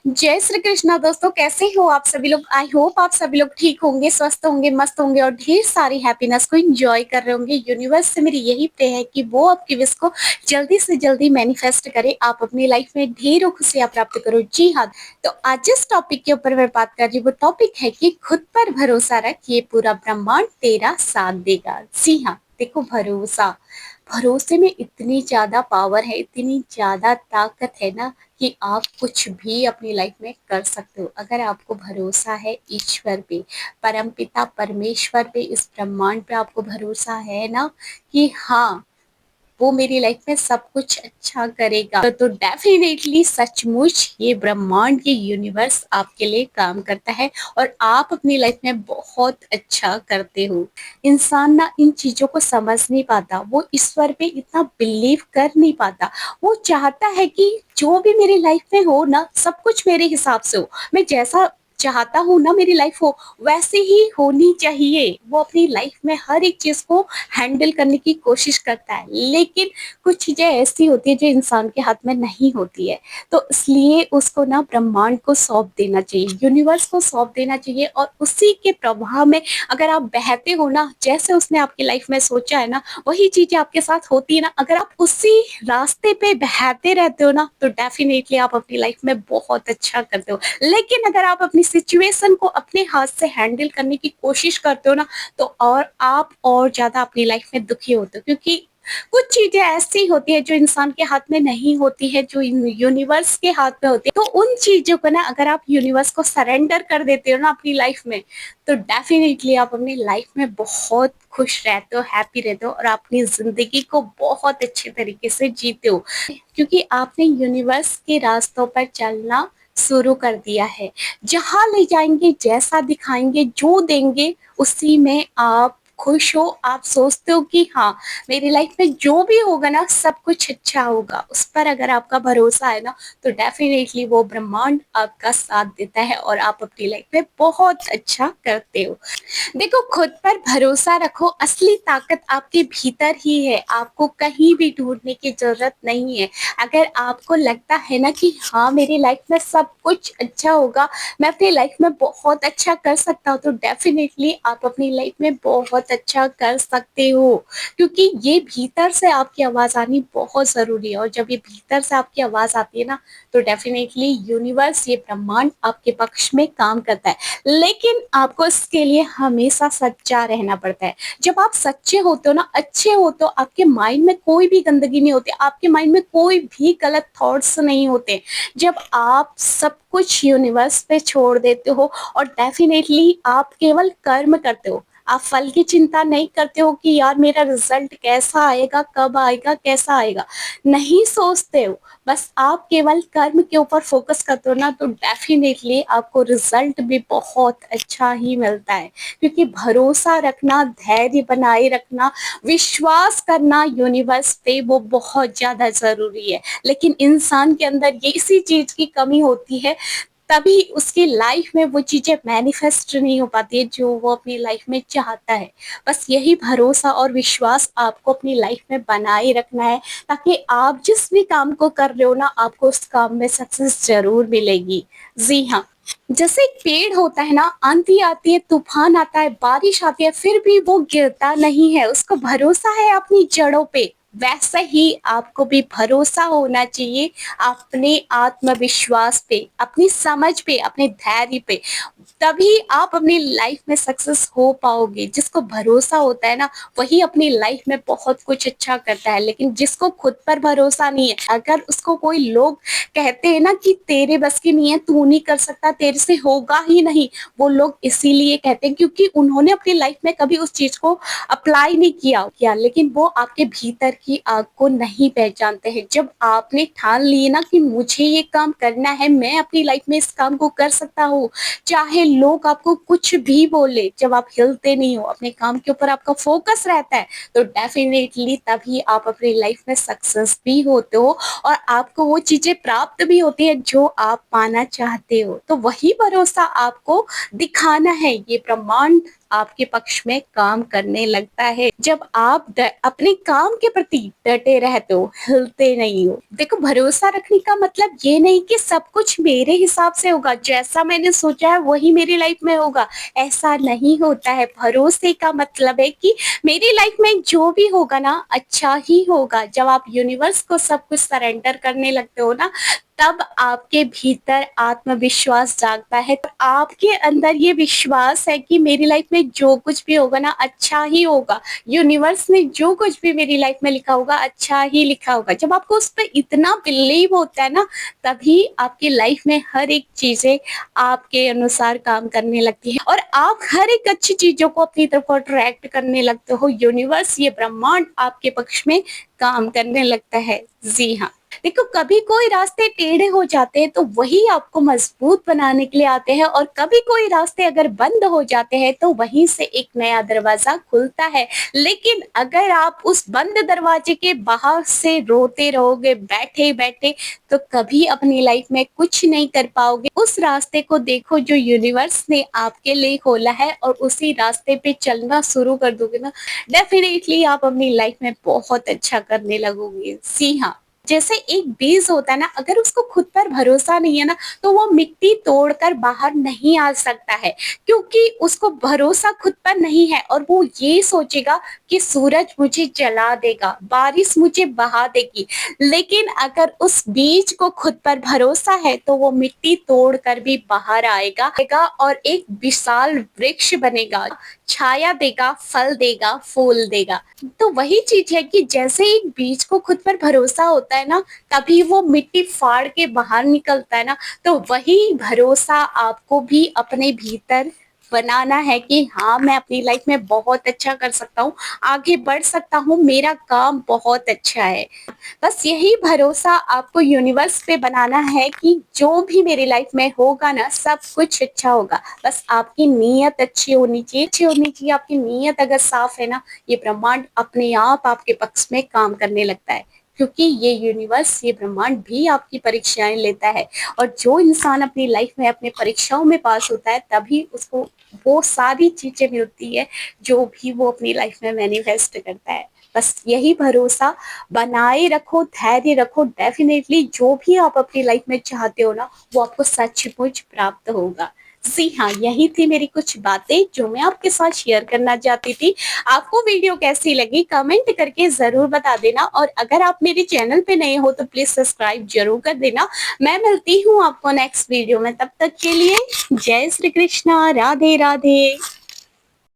जय श्री कृष्णा दोस्तों, कैसे हो आप सभी लोग। आई होप आप सभी लोग ठीक होंगे, स्वस्थ होंगे, मस्त होंगे और ढेर सारी हैप्पीनेस को एंजॉय कर रहे होंगे। यूनिवर्स से मेरी यही प्रे है कि वो आपकी विश को जल्दी से जल्दी मैनिफेस्ट करे, आप अपनी लाइफ में ढेरों खुशियां प्राप्त करो। जी हाँ, तो आज जिस टॉपिक के ऊपर मैं बात कर रही हूँ वो टॉपिक है कि खुद पर भरोसा रख, ये पूरा ब्रह्मांड तेरा साथ देगा। जी हाँ, देखो, भरोसा, भरोसे में इतनी ज्यादा पावर है, इतनी ज्यादा ताकत है ना कि आप कुछ भी अपनी लाइफ में कर सकते हो। अगर आपको भरोसा है ईश्वर पे, परमपिता परमेश्वर पे, इस ब्रह्मांड पे आपको भरोसा है ना कि हाँ, वो मेरी लाइफ में सब कुछ अच्छा करेगा, तो डेफिनेटली सचमुच ये ब्रह्मांड, ये यूनिवर्स आपके लिए काम करता है और आप अपनी लाइफ में बहुत अच्छा करते हो। इंसान ना इन चीजों को समझ नहीं पाता, वो ईश्वर पे इतना बिलीव कर नहीं पाता। वो चाहता है कि जो भी मेरी लाइफ में हो ना, सब कुछ मेरे हिसाब से हो, मैं जैसा चाहता हूँ ना मेरी लाइफ हो वैसे ही होनी चाहिए। वो अपनी लाइफ में हर एक चीज को हैंडल करने की कोशिश करता है, लेकिन कुछ चीजें ऐसी होती है जो इंसान के हाथ में नहीं होती है। तो इसलिए उसको ना ब्रह्मांड को सौंप देना चाहिए, यूनिवर्स को सौंप देना चाहिए, और उसी के प्रभाव में अगर आप बहते हो ना, जैसे उसने आपकी लाइफ में सोचा है ना, वही चीजें आपके साथ होती है ना। अगर आप उसी रास्ते पे बहते रहते हो ना, तो डेफिनेटली आप अपनी लाइफ में बहुत अच्छा करते हो। लेकिन अगर आप अपनी सिचुएशन को अपने हाथ से हैंडल करने की कोशिश करते हो ना, तो और आप और ज्यादा अपनी लाइफ में दुखी होते हो, क्योंकि कुछ चीजें ऐसी होती है जो इंसान के हाथ में नहीं होती है, जो यूनिवर्स के हाथ में होती है। तो उन चीजों को ना अगर आप यूनिवर्स को सरेंडर कर देते हो ना अपनी लाइफ में, तो डेफिनेटली आप अपनी लाइफ में बहुत खुश रहते हो, हैप्पी रहते हो और अपनी जिंदगी को बहुत अच्छे तरीके से जीते हो, क्योंकि आपने यूनिवर्स के रास्तों पर चलना शुरू कर दिया है। जहां ले जाएंगे, जैसा दिखाएंगे, जो देंगे, उसी में आप खुश हो। आप सोचते हो कि हाँ, मेरी लाइफ में जो भी होगा ना सब कुछ अच्छा होगा। उस पर अगर आपका भरोसा है ना, तो डेफिनेटली वो ब्रह्मांड आपका साथ देता है और आप अपनी लाइफ में बहुत अच्छा करते हो। देखो, खुद पर भरोसा रखो, असली ताकत आपके भीतर ही है, आपको कहीं भी ढूंढने की जरूरत नहीं है। अगर आपको लगता है ना कि हाँ, मेरी लाइफ में सब कुछ अच्छा होगा, मैं अपनी लाइफ में बहुत अच्छा कर सकता हूँ, तो डेफिनेटली आप अपनी लाइफ में बहुत अच्छा कर सकते हो, क्योंकि ये भीतर से आपकी आवाज आनी बहुत जरूरी है। और जब ये भीतर से आपकी आवाज आती है ना, तो डेफिनेटली यूनिवर्स, ये ब्रह्मांड आपके पक्ष में काम करता है। लेकिन आपको इसके लिए हमेशा सच्चा रहना पड़ता है। जब आप सच्चे होते हो ना, अच्छे होते हो, आपके माइंड में कोई भी गंदगी नहीं होती, आपके माइंड में कोई भी गलत थॉट्स नहीं होते। जब आप सब कुछ यूनिवर्स पे छोड़ देते हो और डेफिनेटली आप केवल कर्म करते हो, आप फल की चिंता नहीं करते हो कि यार मेरा रिजल्ट कैसा आएगा, कब आएगा, कैसा आएगा, नहीं सोचते हो। बस आप केवल कर्म के ऊपर फोकस करते हो ना, तो डेफिनेटली आपको रिजल्ट भी बहुत अच्छा ही मिलता है। क्योंकि भरोसा रखना, धैर्य बनाए रखना, विश्वास करना यूनिवर्स पे, वो बहुत ज्यादा जरूरी है। लेकिन इंसान के अंदर ये इसी चीज की कमी होती है, तभी उसकी लाइफ में वो चीजें मैनिफेस्ट नहीं हो पाती है जो वो अपनी लाइफ में चाहता है। बस यही भरोसा और विश्वास आपको अपनी लाइफ में बनाए रखना है, ताकि आप जिस भी काम को कर रहे हो ना, आपको उस काम में सक्सेस जरूर मिलेगी। जी हाँ, जैसे एक पेड़ होता है ना, आंधी आती है, तूफान आता है, बारिश आती है, फिर भी वो गिरता नहीं है, उसको भरोसा है अपनी जड़ों पे। वैसा ही आपको भी भरोसा होना चाहिए अपने आत्मविश्वास पे, अपनी समझ पे, अपने धैर्य पे। तभी आप अपनी लाइफ में सक्सेस हो पाओगे। जिसको भरोसा होता है ना, वही अपनी लाइफ में बहुत कुछ अच्छा करता है। लेकिन जिसको खुद पर भरोसा नहीं है, अगर उसको कोई लोग कहते हैं ना कि तेरे बस की नहीं है, तू नहीं कर सकता, तेरे से होगा ही नहीं, वो लोग इसीलिए कहते हैं क्योंकि उन्होंने अपनी लाइफ में कभी उस चीज को अप्लाई नहीं किया। लेकिन वो आपके भीतर की आग को नहीं पहचानते हैं। जब आपने ठान लिए ना कि मुझे ये काम करना है, मैं अपनी लाइफ में इस काम को कर सकता हूँ, चाहे लोग आपको कुछ भी बोले, जब आप हिलते नहीं हो, अपने काम के ऊपर आपका फोकस रहता है, तो डेफिनेटली तभी आप अपनी लाइफ में सक्सेस भी होते हो और आपको वो चीजें प्राप्त भी होती है जो आप पाना चाहते हो। तो वही भरोसा आपको दिखाना है, ये ब्रह्मांड आपके पक्ष में काम करने लगता है। जब आप अपने काम के प्रति डटे रहते हो, हिलते नहीं हो। देखो भरोसा रखने का मतलब ये नहीं कि सब कुछ मेरे हिसाब से होगा, जैसा मैंने सोचा है वही मेरी लाइफ में होगा, ऐसा नहीं होता है। भरोसे का मतलब है कि मेरी लाइफ में जो भी होगा ना अच्छा ही होगा। जब आप यूनिवर्स को सब कुछ सरेंडर करने लगते हो ना, तब आपके भीतर आत्मविश्वास जागता है। तो आपके अंदर ये विश्वास है कि मेरी लाइफ में जो कुछ भी होगा ना अच्छा ही होगा। यूनिवर्स में जो कुछ भी मेरी लाइफ में लिखा होगा अच्छा ही लिखा होगा। जब आपको उस पर इतना बिलीव होता है ना, तभी आपकी लाइफ में हर एक चीजें आपके अनुसार काम करने लगती है और आप हर एक अच्छी चीजों को अपनी तरफ अट्रैक्ट करने लगते हो। यूनिवर्स, ये ब्रह्मांड आपके पक्ष में काम करने लगता है। जी हाँ। देखो कभी कोई रास्ते टेढ़े हो जाते हैं तो वही आपको मजबूत बनाने के लिए आते हैं, और कभी कोई रास्ते अगर बंद हो जाते हैं तो वहीं से एक नया दरवाजा खुलता है। लेकिन अगर आप उस बंद दरवाजे के बाहर से रोते रहोगे बैठे बैठे, तो कभी अपनी लाइफ में कुछ नहीं कर पाओगे। उस रास्ते को देखो जो यूनिवर्स ने आपके लिए खोला है, और उसी रास्ते पे चलना शुरू कर दोगे ना, डेफिनेटली आप अपनी लाइफ में बहुत अच्छा करने लगोगे। जी हाँ। जैसे एक बीज होता है ना, अगर उसको खुद पर भरोसा नहीं है ना, तो वो मिट्टी तोड़कर बाहर नहीं आ सकता है, क्योंकि उसको भरोसा खुद पर नहीं है। और वो ये सोचेगा कि सूरज मुझे जला देगा, बारिश मुझे बहा देगी। लेकिन अगर उस बीज को खुद पर भरोसा है तो वो मिट्टी तोड़कर भी बाहर आएगा और एक विशाल वृक्ष बनेगा, छाया देगा, फल देगा, फूल देगा। तो वही चीज है कि जैसे एक बीज को खुद पर भरोसा होता है ना, तभी वो मिट्टी फाड़ के बाहर निकलता है ना। तो वही भरोसा आपको भी अपने भीतर बनाना है कि हाँ, मैं अपनी लाइफ में बहुत अच्छा कर सकता हूँ, आगे बढ़ सकता हूँ, मेरा काम बहुत अच्छा है। बस यही भरोसा आपको यूनिवर्स पे बनाना है कि जो भी मेरी लाइफ में होगा ना, सब कुछ अच्छा होगा। बस आपकी नीयत अच्छी होनी चाहिए आपकी नीयत अगर साफ है ना, ये ब्रह्मांड अपने आप आपके पक्ष में काम करने लगता है। क्योंकि ये यूनिवर्स, ये ब्रह्मांड भी आपकी परीक्षाएं लेता है, और जो इंसान अपनी लाइफ में अपने परीक्षाओं में पास होता है, तभी उसको वो सारी चीजें मिलती है जो भी वो अपनी लाइफ में मैनिफेस्ट करता है। बस यही भरोसा बनाए रखो, धैर्य रखो, डेफिनेटली जो भी आप अपनी लाइफ में चाहते हो ना, वो आपको सचमुच प्राप्त होगा। जी हाँ, यही थी मेरी कुछ बातें जो मैं आपके साथ शेयर करना चाहती थी। आपको वीडियो कैसी लगी कमेंट करके जरूर बता देना, और अगर आप मेरे चैनल पे नए हो तो प्लीज सब्सक्राइब जरूर कर देना। मैं मिलती हूँ आपको नेक्स्ट वीडियो में, तब तक के लिए जय श्री कृष्णा, राधे राधे।